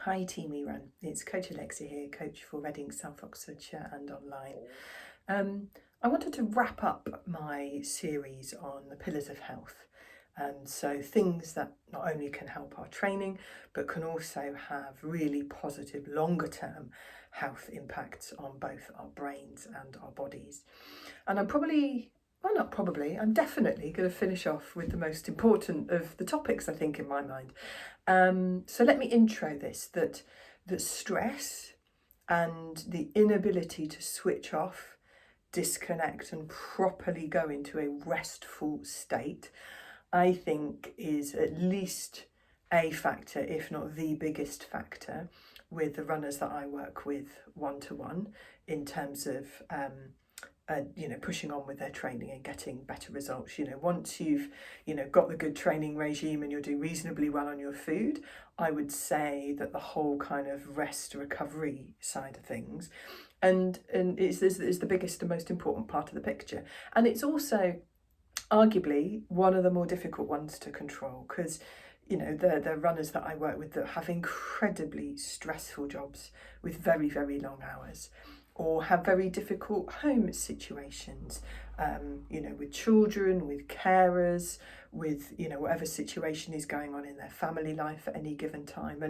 Hi Team eRun, it's Coach Alexia here, coach for Reading, South Oxfordshire and online. I wanted to wrap up my series on the pillars of health. So things that not only can help our training, but can also have really positive longer term health impacts on both our brains and our bodies. And I'm definitely going to finish off with the most important of the topics, I think, in my mind. So let me intro this, that stress and the inability to switch off, disconnect and properly go into a restful state, I think is at least a factor, if not the biggest factor, with the runners that I work with one-to-one in terms of pushing on with their training and getting better results. Once you've got the good training regime and you're doing reasonably well on your food, I would say that the whole kind of rest recovery side of things and is the biggest and most important part of the picture. And it's also arguably one of the more difficult ones to control, because the runners that I work with that have incredibly stressful jobs with very, very long hours, or have very difficult home situations, with children, with carers, with whatever situation is going on in their family life at any given time.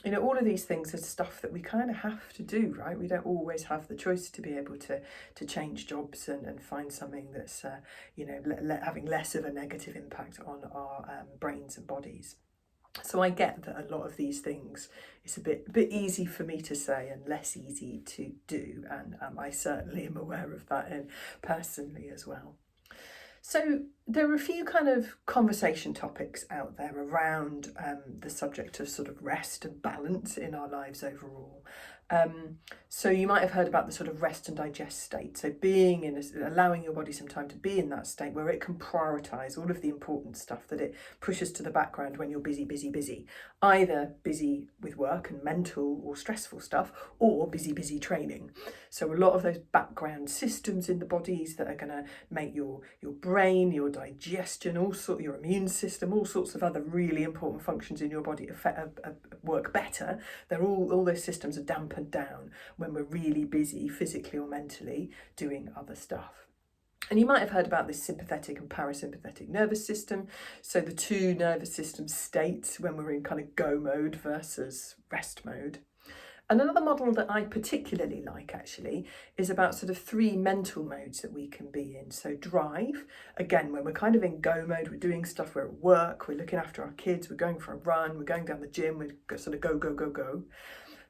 And all of these things are stuff that we kind of have to do, right? We don't always have the choice to be able to change jobs and find something that's having less of a negative impact on our brains and bodies. So I get that a lot of these things it's a bit easy for me to say and less easy to do, and I certainly am aware of that personally as well. So there are a few kind of conversation topics out there around the subject of sort of rest and balance in our lives overall. So you might have heard about the sort of rest and digest state. So allowing your body some time to be in that state where it can prioritise all of the important stuff that it pushes to the background when you're busy, either busy with work and mental or stressful stuff, or busy training. So a lot of those background systems in the bodies that are going to make your brain, your digestion, your immune system, all sorts of other really important functions in your body work better. All those systems are dampened down when we're really busy physically or mentally doing other stuff. And you might have heard about this sympathetic and parasympathetic nervous system. So the two nervous system states when we're in kind of go mode versus rest mode. And another model that I particularly like actually is about sort of three mental modes that we can be in. So drive, again, when we're kind of in go mode, we're doing stuff, we're at work, we're looking after our kids, we're going for a run, we're going down the gym, we're sort of go.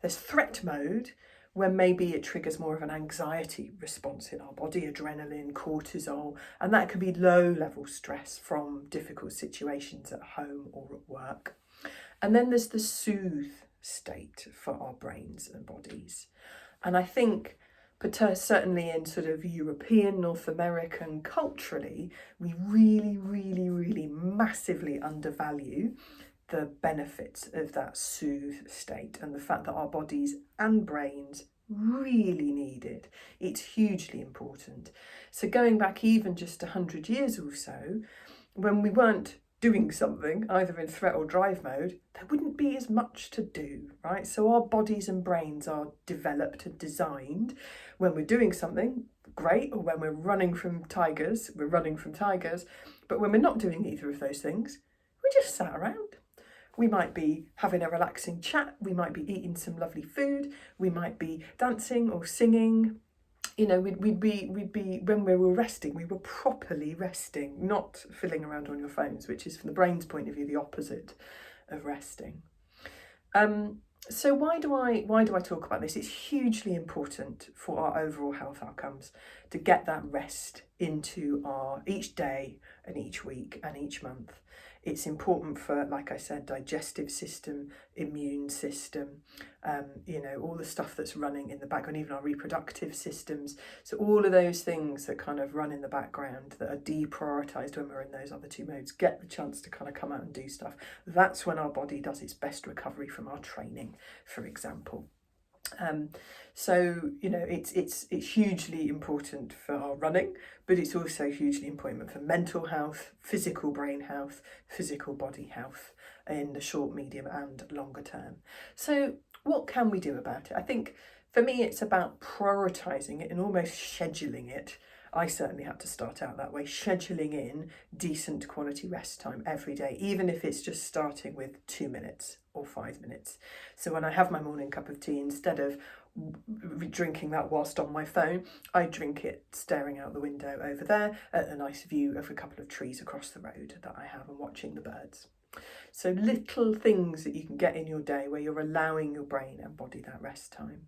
There's threat mode, when maybe it triggers more of an anxiety response in our body, adrenaline, cortisol, and that can be low level stress from difficult situations at home or at work. And then there's the soothe state for our brains and bodies. And I think certainly in sort of European, North American, culturally, we really massively undervalue the benefits of that soothe state and the fact that our bodies and brains really need it. It's hugely important. So going back even just 100 years or so, when we weren't doing something, either in threat or drive mode, there wouldn't be as much to do, right? So our bodies and brains are developed and designed when we're doing something, great, or when we're running from tigers, but when we're not doing either of those things, we just sat around. We might be having a relaxing chat, we might be eating some lovely food, we might be dancing or singing. We'd be when we were resting, we were properly resting, not fiddling around on your phones, which is from the brain's point of view the opposite of resting. So why do I talk about this? It's hugely important for our overall health outcomes to get that rest into our each day and each week and each month. It's important for, like I said, digestive system, immune system, all the stuff that's running in the background, even our reproductive systems. So all of those things that kind of run in the background that are deprioritised when we're in those other two modes get the chance to kind of come out and do stuff. That's when our body does its best recovery from our training, for example. It's hugely important for our running, but it's also hugely important for mental health, physical brain health, physical body health. in the short, medium and longer term. So what can we do about it? I think for me it's about prioritising it and almost scheduling it. I certainly had to start out that way, scheduling in decent quality rest time every day, even if it's just starting with 2 minutes or 5 minutes. So when I have my morning cup of tea, instead of drinking that whilst on my phone, I drink it staring out the window over there at a nice view of a couple of trees across the road that I have and watching the birds. So little things that you can get in your day where you're allowing your brain and body that rest time.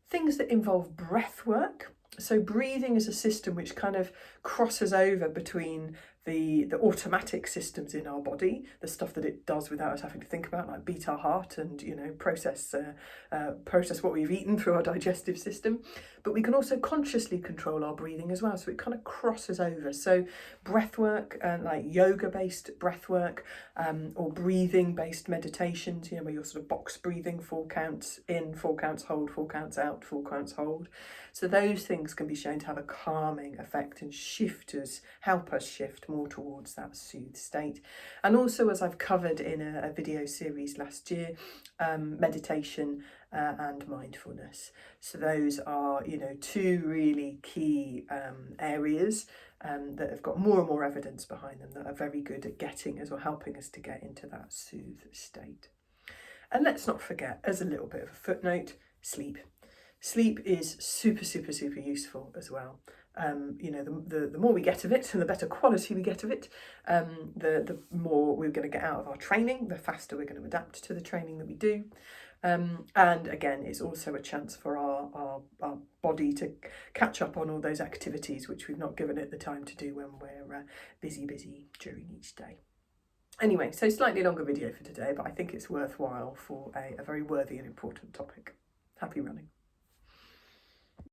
Things that involve breath work. So breathing is a system which kind of crosses over between the automatic systems in our body, the stuff that it does without us having to think about, like beat our heart and, you know, process what we've eaten through our digestive system. But we can also consciously control our breathing as well. So it kind of crosses over. So breath work, like yoga-based breath work, or breathing-based meditations, you know, where you're sort of box breathing, 4 counts in, 4 counts hold, 4 counts out, 4 counts hold. So those things can be shown to have a calming effect and help us shift more towards that soothe state. And also, as I've covered in a video series last year, meditation and mindfulness. So those are, you know, 2 really key areas that have got more and more evidence behind them that are very good at getting us or helping us to get into that soothe state. And let's not forget, as a little bit of a footnote, sleep. Sleep is super, super, super useful as well. You know, the more we get of it and the better quality we get of it, the more we're going to get out of our training, the faster we're going to adapt to the training that we do. And again, it's also a chance for our body to catch up on all those activities which we've not given it the time to do when we're busy during each day. Anyway, so slightly longer video for today, but I think it's worthwhile for a very worthy and important topic. Happy running.